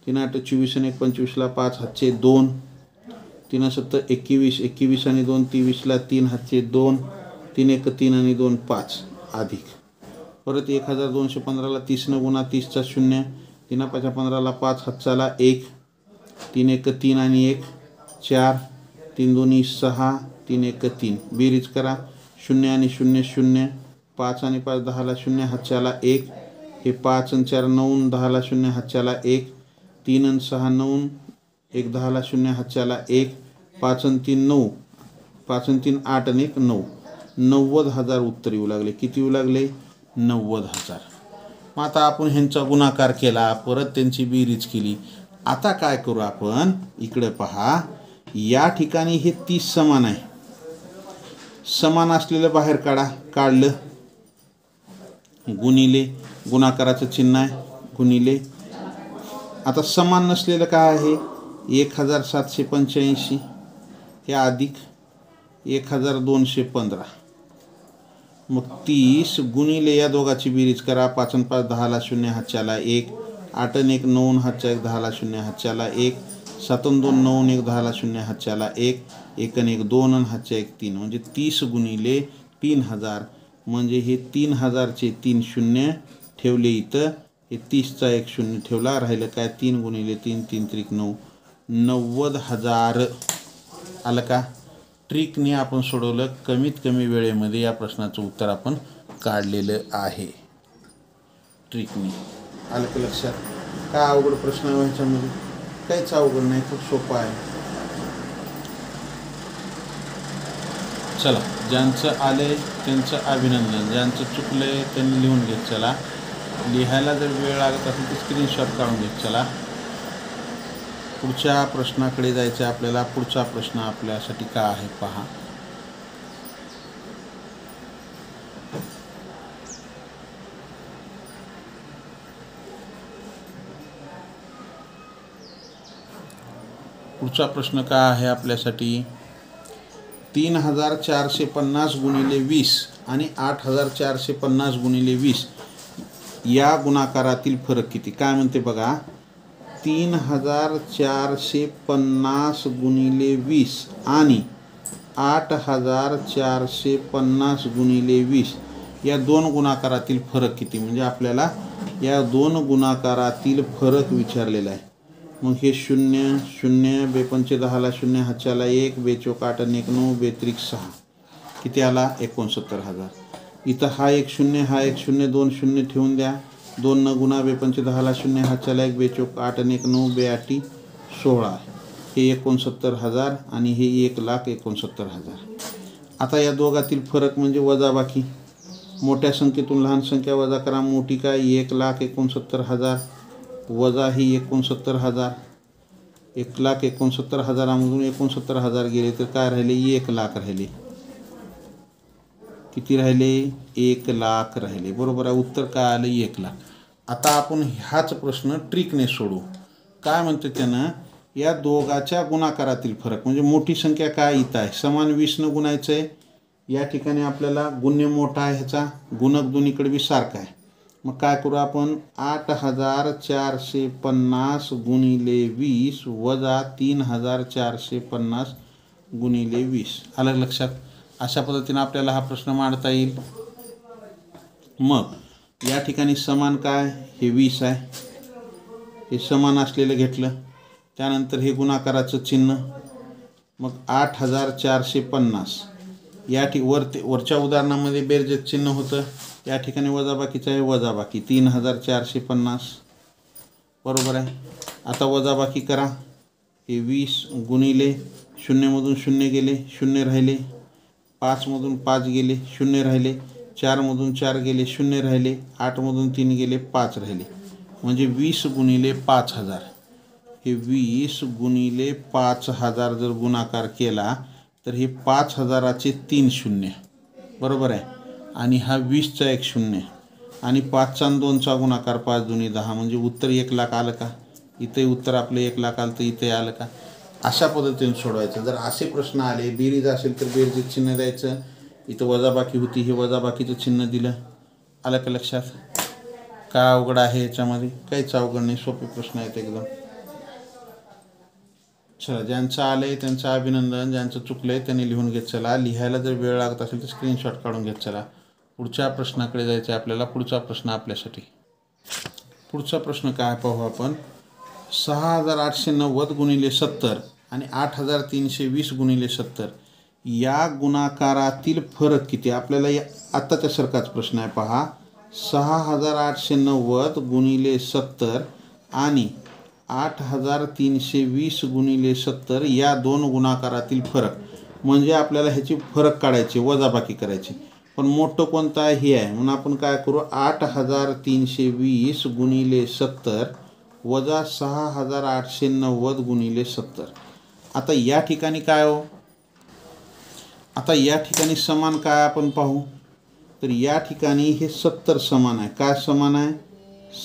3 8 24 आणि 1 25ला 5, हातचे 2, 3 7 21, 21 आणि 2 23ला 3, हातचे 2, 3 1 3 आणि 2 5, अधिक परत 1,215ला 30 न गुणा, 30चा 0, 3 5 15ला 5, हातच्याला 1, 3 1 3 आणि 1 4, 3 2 6, 3 1 3. बेरीज करा. 0 आणि 0 0, 5 आणि 5 10ला 0, हातच्याला 1. हे 5 आणि 4 9, 10ला 0, हातच्याला 1. 3 आणि 6 9, 1 10ला 0, हातच्याला 1. 5 आणि 3 9, 5 आणि 3 8 आणि 1 9. 90,000 उत्तर येऊ लागले. किती येऊ लागले? 90,000. मग आता आपण ह्यांचा गुणाकार केला, परत त्यांची बेरीज केली. आता काय करू आपण, इकडे पहा, या ठिकाणी हे 30 समान आहे. समान असलेलं बाहेर काढा. काढलं, गुणिले, गुणाकाराचं चिन्ह आहे, गुणिले. आता समान नसलेलं काय आहे, 1,785 हे अधिक 1,215. मग 30 गुणिले या दोघाची बेरीज करा. 5 आणि 5 10ला 0, हातच्याला 1. 8 आणि 1 9, हातच्या 1 10ला 0, हातच्याला 1. 7 आणि 2 9 आणि 1 10ला 0, हातच्याला 1. 1 आणि 1 2 आणि हातच्या 1 3. म्हणजे 30 गुणिले 3,000 म्हणजे हे 3,000चे 3 शून्य ठेवले इथं. हे 30चा 1 शून्य ठेवला. राहिलं काय, 3 गुणिले 3 3 त्रिक 9, 90,000 आलं का. ट्रिकने आपण सोडवलं. कमीत कमी वेळेमध्ये या प्रश्नाचं उत्तर आपण काढलेलं आहे ट्रिकने. आलं का लक्षात. काय अवघड प्रश्न आहे ह्याच्यामध्ये? काहीच अवघड नाही, खूप सोपं आहे. चला, ज्यांचं आले त्यांचं अभिनंदन, ज्यांचं चुकलंय त्यांनी लिहून घेत चला. लिहायला जर वेळ लागत असेल तर स्क्रीनशॉट काढून घेत चला. पुढच्या प्रश्नाकडे जायचं आहे आपल्याला. पुढचा प्रश्न आपल्यासाठी काय आहे पहा. पुढचा प्रश्न काय आहे आपल्यासाठी, 3,450 गुणिले 20 आणि 8,450 गुणिले 20 या गुणाकारातील फरक किती काय म्हणते बघा. 3450 गुणिले 20 आणि 8450 गुणिले 20 या दोन गुणाकारातील फरक किती. म्हणजे आपल्याला या दोन गुणाकारातील फरक विचारलेला आहे. मग हे 0 0 बेपंचे 10ला 0 हाच्याला 1 बेचोक 8 आणि 1 9 बेत्रिक 6 किती आला 69,000. इथं हा एक 0 हा एक 0 2 0 ठेवून द्या. 2 न गुणा बेपंचे 10ला 0 हाच्याला 1 बेचोक 8 आणि 1 9 बेआठी 16 हे 69,000 आणि हे 1,69,000. आता या दोघातील फरक म्हणजे वजाबाकी. मोठ्या संख्येतून लहान संख्या वजा करा. मोठी काय 1,69,000 वजा ही 69,000. 1,69,000मधून 69,000 गेले तर काय राहिले 1,00,000 राहिले. किती राहिले 1,00,000 राहिले. बरोबर आहे. उत्तर काय आलं 1,00,000. आता आपण हाच प्रश्न ट्रिकने सोडवू. काय म्हणते त्यानं या दोघाच्या गुणाकारातील फरक म्हणजे मोठी संख्या काय इथं आहे समान 20 गुणायचं आहे. या ठिकाणी आपल्याला गुण्य मोठा आहे ह्याचा गुणक दोन्हीकडे बी सारखा आहे. मग काय करू आपण 8,450 गुणिले 20 वजा 3,450 गुणिले 20 आलं लक्षात. अशा पद्धतीने आपल्याला हा प्रश्न मांडता येईल. मग या ठिकाणी समान काय हे 20 आहे. हे समान असलेलं घेतलं. त्यानंतर हे गुणाकाराचं चिन्ह. मग 8,450 या वरच्या उदाहरणामध्ये बेरजेचं चिन्ह होतं. या ठिकाणी वजाबाकीचं आहे वजाबाकी 3,450 बरोबर आहे. आता वजाबाकी करा. हे 20 गुणिले 0मधून 0 गेले 0 राहिले. 5मधून 5 गेले 0 राहिले. 4मधून 4 गेले 0 राहिले. 8मधून 3 गेले 5 राहिले. म्हणजे 20 गुणिले 5,000 हे 20 गुणिले 5,000 जर गुणाकार केला तर हे 5,000चे 3 शून्य बरोबर आहे. आणि हा 20चा 1 शून्य आणि 5चा आणि 2चा गुणाकार 5 दुनी 10 म्हणजे उत्तर 1,00,000 आलं का. इथे उत्तर आपलं 1,00,000 आलं तर इथे आलं का. अशा पद्धतीने सोडवायचं. जर असे प्रश्न आले बेरीज असेल तर बेरीज चिन्ह द्यायचं. इथं वजाबाकी होती हे वजाबाकीचं चिन्ह दिलं. आलं का लक्षात. काय अवघड आहे याच्यामध्ये काहीच अवघड नाही. सोपे प्रश्न आहेत एकदम. चला ज्यांचं आलंय त्यांचं अभिनंदन. ज्यांचं चुकलंय त्यांनी लिहून घेत चला. लिहायला जर वेळ लागत असेल तर स्क्रीनशॉट काढून घेत चला. पुढच्या प्रश्नाकडे जायचं आहे आपल्याला. पुढचा प्रश्न आपल्यासाठी पुढचा प्रश्न काय पाहू आपण. 6,890 गुणिले 70 आणि 8,320 गुणिले 70 या गुणाकारातील फरक किती. आपल्याला आत्ताच्या सारखाच प्रश्न आहे पहा. 6,890 गुणिले 70 आणि 8,320 गुणिले 70 या दोन गुणाकारातील फरक म्हणजे आपल्याला ह्याची फरक काढायचे वजाबाकी करायची. पण मोठं कोणतं आहे हे आहे म्हणून आपण काय करू 8,320 गुणिले 70 वजा 6,890 गुणिले 70. आता या ठिकाणी काय हो. आता या ठिकाणी समान काय आपण पाहू. तर या ठिकाणी हे 70 समान आहे. काय समान आहे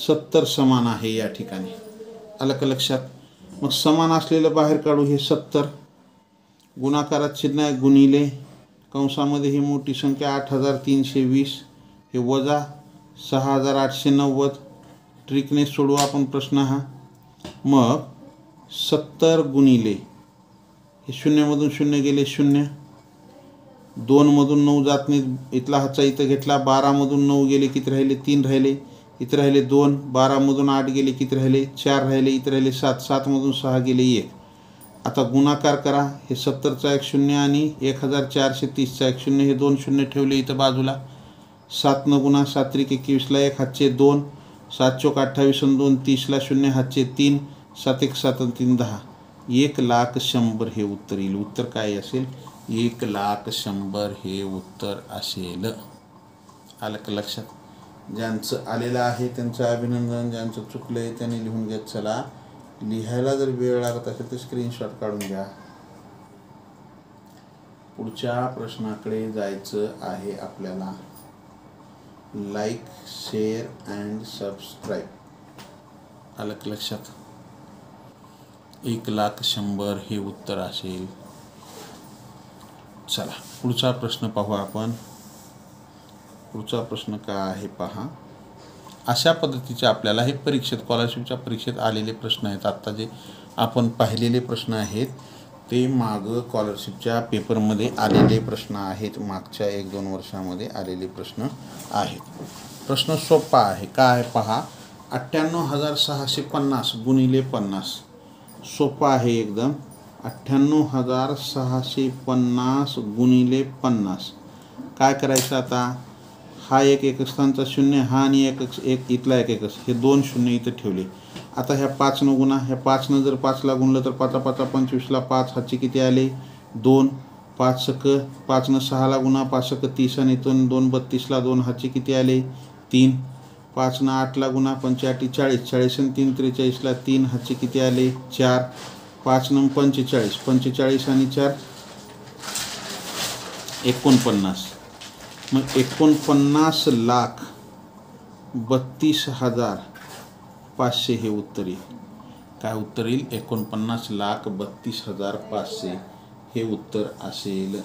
70 समान आहे या ठिकाणी. आलं का लक्षात. मग समान असलेलं बाहेर काढू. हे 70 गुणाकारात चिन्ह आहे गुणिले कंसामध्ये ही मोठी संख्या 8,320 हे वजा 6,890 ट्रिकने सोडवू आपण प्रश्न हा. मग 70 गुणिले हे 0मधून 0 गेले 0 2मधून 9 जात नाही. इथला हाचा इथं घेतला. 12मधून 9 गेले किती राहिले 3 राहिले. इथं राहिले 2. 12मधून 8 गेले किती राहिले 4 राहिले. इथं राहिले 7. 7मधून 6 गेले 1. आता गुणाकार करा. हे 70चा 1 शून्य आणि 1,430चा 1 शून्य हे 2 शून्य ठेवले इथं बाजूला. 7 न गुणा 7 त्रिक 21ला 1 हातचे 2 7 चोक 28 आणि 2 30ला 0 हातचे 3 7 1 7 आणि 3 10 1,100,000 हे उत्तर येईल. उत्तर काय असेल 1,100,000 हे उत्तर असेल. आलं का लक्षात. ज्यांचं आलेलं आहे त्यांचं अभिनंदन. ज्यांचं चुकलं आहे त्यांनी लिहून घेत चला. लिहायला जर वेळ लागत असेल तर स्क्रीनशॉट काढून घ्या. पुढच्या प्रश्नाकडे जायचं आहे आपल्याला. Like share and subscribe. आलं का लक्षात. 1,100,000 हे उत्तर असेल. चला पुढचा प्रश्न पाहू आपण. पुढचा प्रश्न काय आहे पहा. अशा पद्धतीचे आपल्याला हे परीक्षेत स्कॉलरशिपच्या परीक्षेत आलेले प्रश्न आहेत. आत्ता जे आपण पाहिलेले प्रश्न आहेत ते मागं स्कॉलरशिपच्या पेपरमध्ये आलेले प्रश्न आहेत. मागच्या 1-2 वर्षामध्ये आलेले प्रश्न आहेत. प्रश्न सोपा आहे. काय पहा, 98,650 गुणिले 50. सोपा आहे एकदम. 98,650 गुणिले 50. काय करायचं आता, हा एक एकस्थानचा शून्य, हा आणि एक इथला एक एकच, हे 2 शून्य इथं ठेवले. आता ह्या 5नं गुणा, ह्या 5नं जर 5ला गुणलं तर 5 5 25ला 5 हातचे किती आले 2. 5 सक 5नं 6ला गुणा, 5 सक 30 आणि 2 32ला 2 हातचे किती आले 3. 5नं 8ला गुणा, 5 8 40, 40 आणि 3 43ला 3 हातचे किती आले 4. 5नं 45, 45 आणि 4 49. मग 49,32,500 हे उत्तर येईल. काय उत्तर येईल? 49,32,500 हे उत्तर असेल.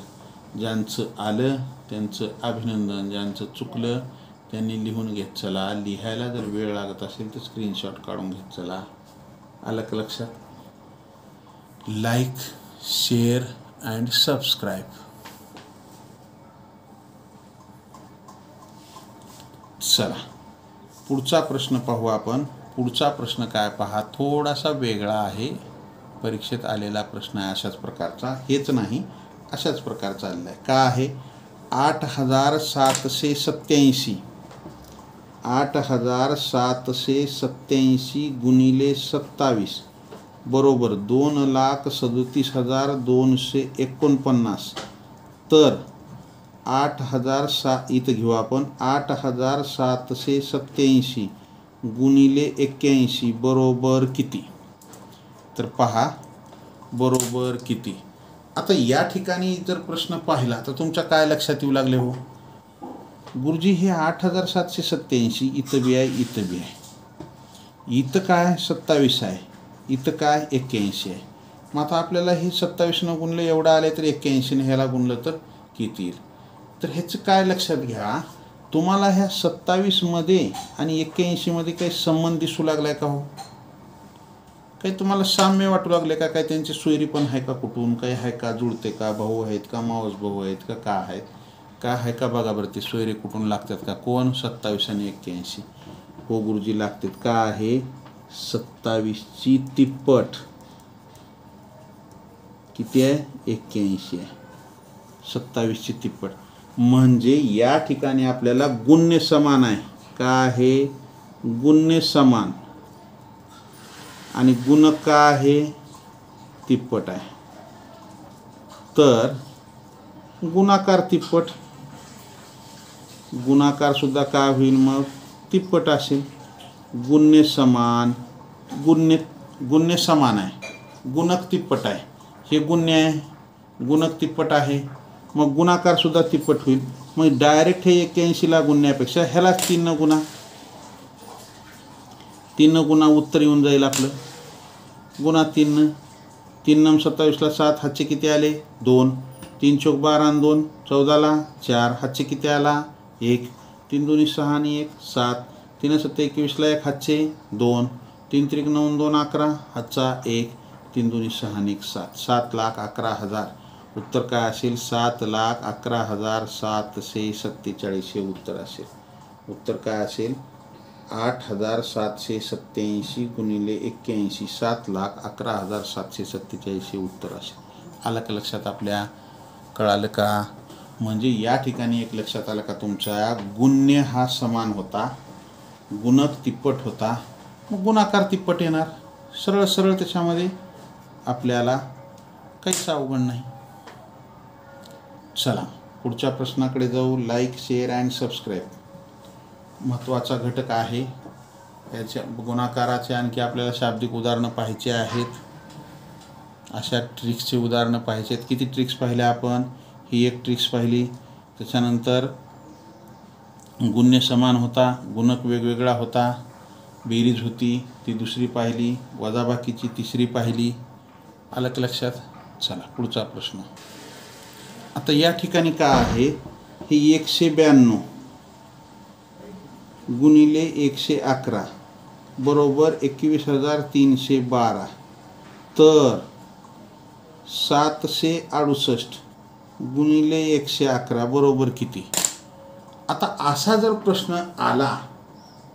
ज्यांचं आलं त्यांचं अभिनंदन, ज्यांचं चुकलं त्यांनी लिहून घेत चला. लिहायला जर वेळ लागत असेल तर स्क्रीनशॉट काढून घेत चला. आलं का लक्षात? Like, share and subscribe. चला पुढचा प्रश्न पाहू आपण. पुढचा प्रश्न काय पहा, थोडासा वेगळा आहे. परीक्षेत आलेला प्रश्न आहे अशाच प्रकारचा. हेच नाही, अशाच प्रकारचा आलेला आहे. का आहे, 8,787 8,787 गुणिले 27 बरोबर 2,37,249. तर 8,007 इथं घेऊ आपण. 8,787 गुणिले 81 बरोबर किती? तर पहा बरोबर किती. आता या ठिकाणी जर प्रश्न पाहिला तर तुमच्या काय लक्षात येऊ लागले हो, गुरुजी हे 8,787 इथं बी आहे, इथं बी आहे. इथं काय 27 आहे, इथं काय 81 आहे. मग आता आपल्याला हे 27नं गुणलं एवढं आले तर 81ने ह्याला गुणलं तर किती येईल? तर ह्याचं काय लक्षात घ्या, तुम्हाला ह्या 27मध्ये आणि 81मध्ये काही संबंध दिसू लागलाय का हो? काही तुम्हाला साम्य वाटू लागले का? काय त्यांची सोयरी पण आहे का? कुठून काही आहे का? जुळते का? भाऊ आहेत का? मावस भाऊ आहेत का? का आहेत का? आहे का? बघा बरं ते सोयरे कुठून लागतात का? कोण? 27 आणि 81. हो गुरुजी लागतात. का आहे 27ची तिप्पट किती आहे? 81 आहे. 27ची तिप्पट म्हणजे या ठिकाणी आपल्याला गुण्य समान आहे. का आहे? गुण्य समान. आणि गुणक का आहे? तिप्पट आहे. तर गुणाकार तिप्पट, गुणाकार सुद्धा काय होईल मग? तिप्पट असेल. गुण्य समान, गुण्य समान आहे, गुणक तिप्पट आहे. हे गुण्य आहे, गुणक तिप्पट आहे, मग गुणाकार सुद्धा तिप्पट होईल. मग डायरेक्ट हे 81ला गुणण्यापेक्षा ह्यालाच 3 गुणा, 3 गुणा उत्तर येऊन जाईल आपलं. गुणा 3, 3 27ला 7 हातचे किती आले 2. 3 चौक 12 आणि 2 14ला 4 हातचे किती आला 1. 3 दोन्ही 6 आणि 1 7. 3 7 21ला 1 हातचे 2. 3 त्रिक 9 2 11 हातचा 1. 3 दोन्ही 6 आणि 1 7. 7,11,000 उत्तर काय असेल? 7,11,747 हे उत्तर असेल. उत्तर काय असेल? 8,787 गुणिले 81. 7,11,747 हे उत्तर असेल. आलं का लक्षात आपल्या? कळालं का? म्हणजे या ठिकाणी एक लक्षात आलं का तुमच्या, गुण्य हा समान होता, गुणक तिप्पट होता, मग गुणाकार तिप्पट येणार. सरळ सरळ त्याच्यामध्ये आपल्याला काहीच अवघड नाही. चला पुढच्या प्रश्नाकडे जाऊ. लाईक, शेअर अँड सबस्क्राईब महत्त्वाचा घटक आहे. याच्या गुणाकाराचे आणखी आपल्याला शाब्दिक उदाहरणं पाहायचे आहेत. अशा ट्रिक्सचे उदाहरणं पाहायचे आहेत. किती ट्रिक्स पाहिल्या आपण? ही एक ट्रिक्स पाहिली. त्याच्यानंतर गुण्य समान होता, गुणक वेगवेगळा होता, बेरीज होती ती दुसरी पाहिली, वजाबाकीची तिसरी पाहिली. आलं का लक्षात? चला पुढचा प्रश्न. आता या ठिकाणी काय आहे? हे 192 गुणिले 111 बरोबर 21,312. तर 768 गुणिले 111 बरोबर किती? आता असा जर प्रश्न आला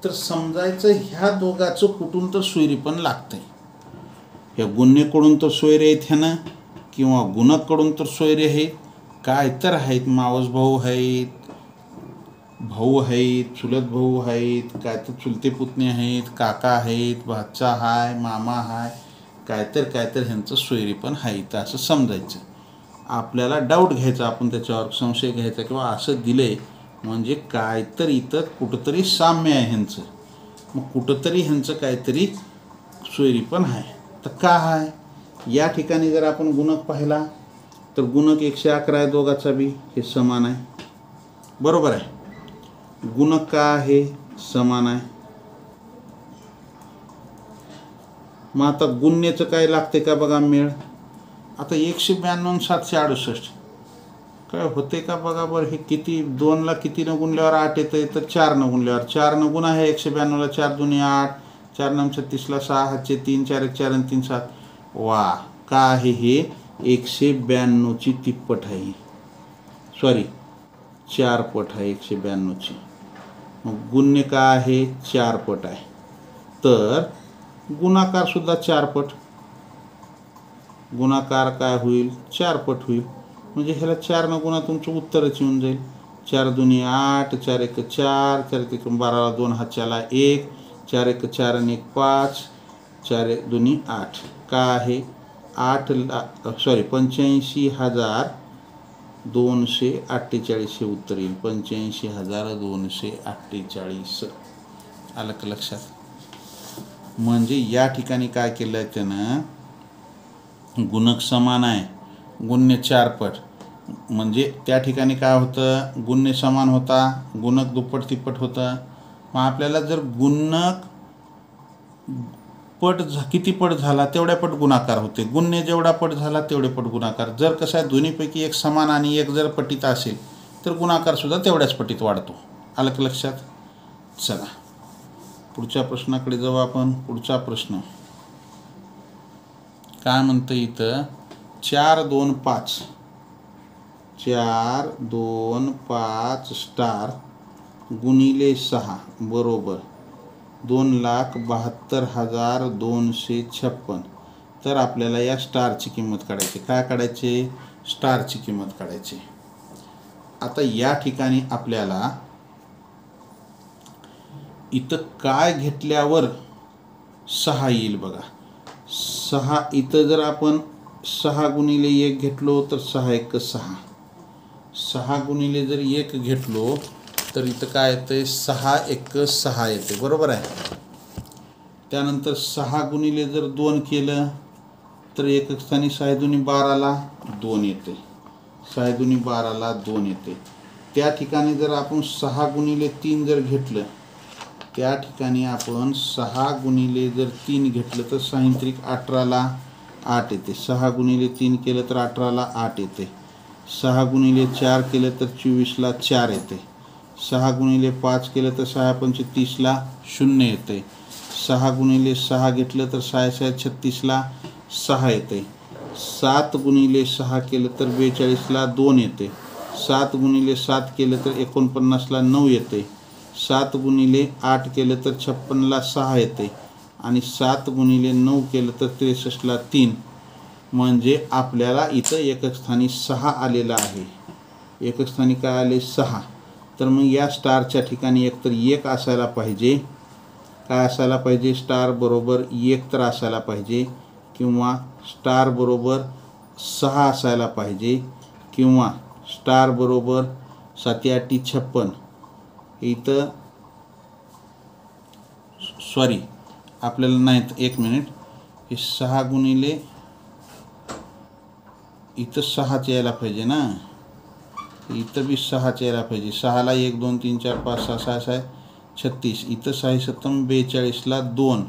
तर समजायचं ह्या दोघाचं कुठून तर सोयरीपण लागतंय. ह्या गुण्यकडून तर सोयरे आहेत ह्यानं, किंवा गुणककडून तर सोयरे आहेत, काय तर आहेत, मावस भाऊ आहेत, भाऊ आहेत, चुलत भाऊ आहेत, काय तर चुलते पुतणे आहेत, काका आहेत, भाचा हाय, मामा हाय, काय तर ह्यांचं सोयरीपण आहेत असं समजायचं. आपल्याला डाऊट घ्यायचा, आपण त्याच्यावर संशय घ्यायचा किंवा असं दिलंय म्हणजे काय तर इथं कुठंतरी साम्य आहे ह्यांचं, मग कुठंतरी ह्यांचं काहीतरी सोयरीपण आहे. तर का आहे? या ठिकाणी जर आपण गुणक पाहिला तर गुणक 111 आहे दोघाचा बी, हे समान आहे, बरोबर आहे. गुणक का आहे? समान आहे. मग आता गुण्याचं काय लागते का बघा मेळ. आता 192 768 काय होते का बघा बरं. हे किती 2ला कितीनं गुणल्यावर 8 येतं, तर 4नं गुणल्यावर 4नं गुण आहे 192ला. 4 दुनी 8, 4 9 36ला 6, हातचे 3, 4 1 4 आणि 3 7. वा, का आहे हे 192ची तिप्पट आहे, सॉरी 4 पट आहे 192ची. मग गुण्य का आहे? 4 पट आहे. तर गुणाकार सुद्धा 4 पट. गुणाकार काय होईल? 4 पट होईल. म्हणजे ह्याला 4नं गुणा तुमचं उत्तरच येऊन जाईल. 4 दुनी 8, 4 1 4, 4 1 12ला 2, हातच्याला 1, 4 1 4 आणि 1 5, 4 1 दुनी 8. का आहे? 85,248 हे उत्तर येईल. 85,248. आलं का लक्षात? म्हणजे या ठिकाणी काय केलं आहे त्यानं, गुणक समान आहे, गुण्य 4 पट. म्हणजे त्या ठिकाणी काय होतं, गुण्य समान होता, गुणक दुप्पट तिप्पट होतं. मग आपल्याला जर गुणक पट किती पट झाला तेवढ्या पट गुणाकार होते, गुण्य जेवढा पट झाला तेवढे पट गुणाकार. जर कसं आहे दोन्हीपैकी एक समान आणि एक जर पटीत असेल तर गुणाकार सुद्धा तेवढ्याच पटीत वाढतो. आलं का लक्षात? चला पुढच्या प्रश्नाकडे जाऊ आपण. पुढचा प्रश्न काय म्हणतं इथं, 4 2 5 4 2 5 स्टार गुणिले 6 बरोबर 2,72,256. तर आपल्याला या स्टारची किंमत काढायची. काय काढायची? स्टारची किंमत काढायची. आता या ठिकाणी आपल्याला इथं काय घेतल्यावर 6 येईल बघा. 6 इथं जर आपण 6 गुणिले 1 घेतलो तर 6 1 6. 6 गुणिले जर 1 घेतलो तर इथं काय येतं? 6 1 6 येते, बरोबर आहे. त्यानंतर 6 गुणिले जर 2 केलं तर एक स्थानी 6 दुनी 12ला 2 येते. 6 दुनी 12ला 2 येते. त्या ठिकाणी जर आपण 6 गुणिले 3 जर घेतलं, त्या ठिकाणी आपण 6 गुणिले जर 3 घेतलं तर 6 त्रिक 18ला 8 येते. 6 गुणिले 3 केलं तर 18ला 8 येते. 6 गुणिले 4 केलं तर 24ला 4 येते. 6 गुणिले 5 केलं तर 6 पंच 30ला 0 येते. 6 गुणिले 6 घेतलं तर 6 6 36ला 6 येते. 7 गुणिले 6 केलं तर 42ला 2 येते. 7 गुणिले 7 केलं तर 49ला 9 येते. 7 गुणिले 8 केलं तर 56ला 6 येते. आणि 7 गुणिले 9 केलं तर 63ला 3. म्हणजे आपल्याला इथं एकक स्थानी 6 आलेला आहे. एकक स्थानी काय आले? 6. तर मग या स्टारच्या ठिकाणी एकतर 1 असायला पाहिजे. काय असायला पाहिजे? स्टार बरोबर 1 तर असायला पाहिजे, किंवा स्टार बरोबर 6 असायला पाहिजे, किंवा स्टार बरोबर 7 8 56. इथं सॉरी आपल्याला नाहीत, 1 मिनिट. हे 6 गुणिले इथं 6च यायला पाहिजे ना, इथं बी 6च यायला पाहिजे. 6ला 1 2 3 4 5 6 6 6 36. इथं 6 7 42ला 2.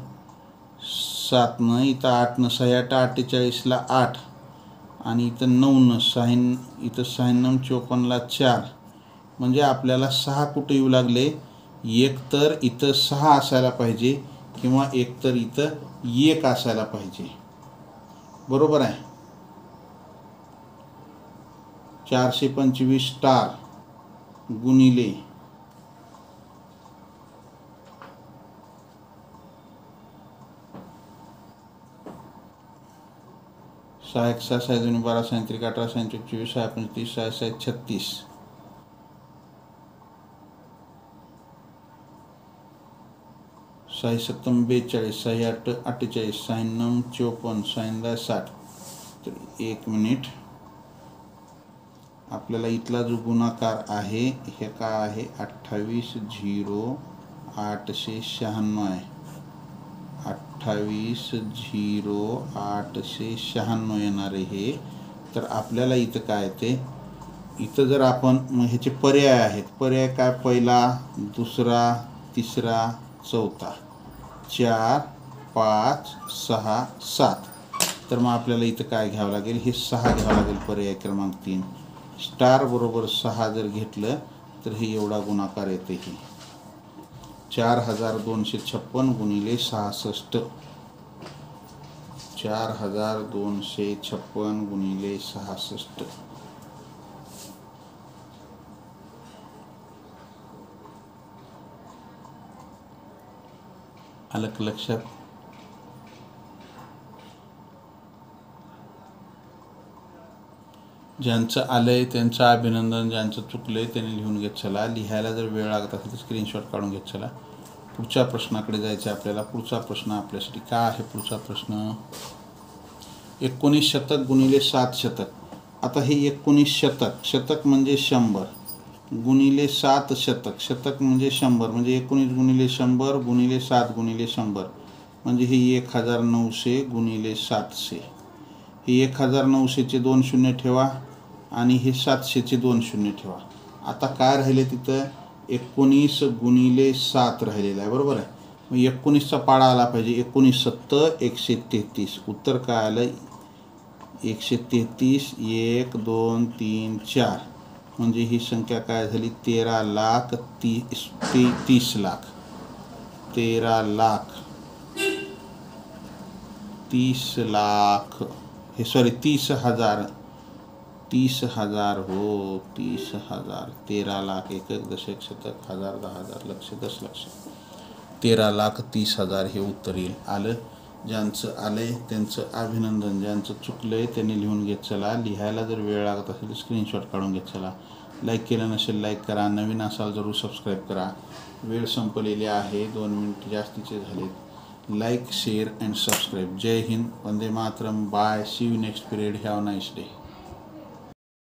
7नं इथं 8नं 6 8 48ला 8. आणि इथं 9नं 6 इथं 6 9 54ला 4. म्हणजे आपल्याला 6 कुठे येऊ लागले? एक तर इथं 6 असायला पाहिजे किंवा एक तर इथं 1 असायला पाहिजे. बरोबर आहे. 425 स्टार गुणिले 6 1 6 6 2 12 6 3 18 6 24 6 35 6 6 36 6 7 42 6 8 48 6 9 54 6 10 60. तर एक मिनिट, आपल्याला इथला जो गुणाकार आहे हे काय आहे 28,0,896 आहे. 28,0,896 येणार आहे हे. तर आपल्याला इथं काय ते इथं जर आपण ह्याचे पर्याय आहेत. पर्याय काय, पहिला, दुसरा, तिसरा, चौथा, 4 5 6 7. तर मग आपल्याला इथं काय घ्यावं लागेल, हे 6 घ्यावं लागेल. पर्याय क्रमांक 3 स्टार बरोबर 6 जर घेतलं तर हे एवढा गुणाकार येते. ही 4,256 गुणिले 66. 4,256 गुणिले 66. आलं का लक्षात? ज्यांचं आलंय त्यांचं अभिनंदन, ज्यांचं चुकलंय त्यांनी लिहून घेत चला. लिहायला जर वेळ लागत असेल तर स्क्रीनशॉट काढून घेत चला. पुढच्या प्रश्नाकडे जायचं आहे आपल्याला. पुढचा प्रश्न आपल्यासाठी काय आहे? पुढचा प्रश्न 19 शतक गुणिले 7 शतक. आता हे 19 शतक, शतक म्हणजे 100 गुणिले 7 शतक, शतक म्हणजे 100, म्हणजे 19 गुणिले 100 गुणिले 7 गुणिले 100, म्हणजे हे 1900 गुणिले 700. हे 1900चे 2 शून्य ठेवा आणि हे 700चे 2 शून्य ठेवा. आता काय राहिले तिथं, 19 गुणिले 7 राहिलेलं आहे. बरोबर आहे. मग 19चा पाडा आला पाहिजे. 19 7 133. उत्तर काय आलं 133. 1 2 3 4 म्हणजे ही संख्या काय झाली 13,30,000. 13,30,000 हे सॉरी 30,000. 30,000 हो 30,000. 13,00,000 एक एक दशक शतक हजार 10,000 लक्ष 10 लक्ष. 13,30,000 हे उत्तर येईल. आलं. ज्यांचं आलंय त्यांचं अभिनंदन, ज्यांचं चुकलंय त्यांनी लिहून घेत चला. लिहायला जर वेळ लागत असेल तर स्क्रीनशॉट काढून घेत चला. लाईक केलं नसेल लाईक करा. नवीन असाल जरूर सबस्क्राईब करा. वेळ संपलेली आहे. 2 मिनिट जास्तीचे झालेत. Like share and subscribe. जय हिंद. वंदे मातरम. Bye. See you next period. Have a nice day.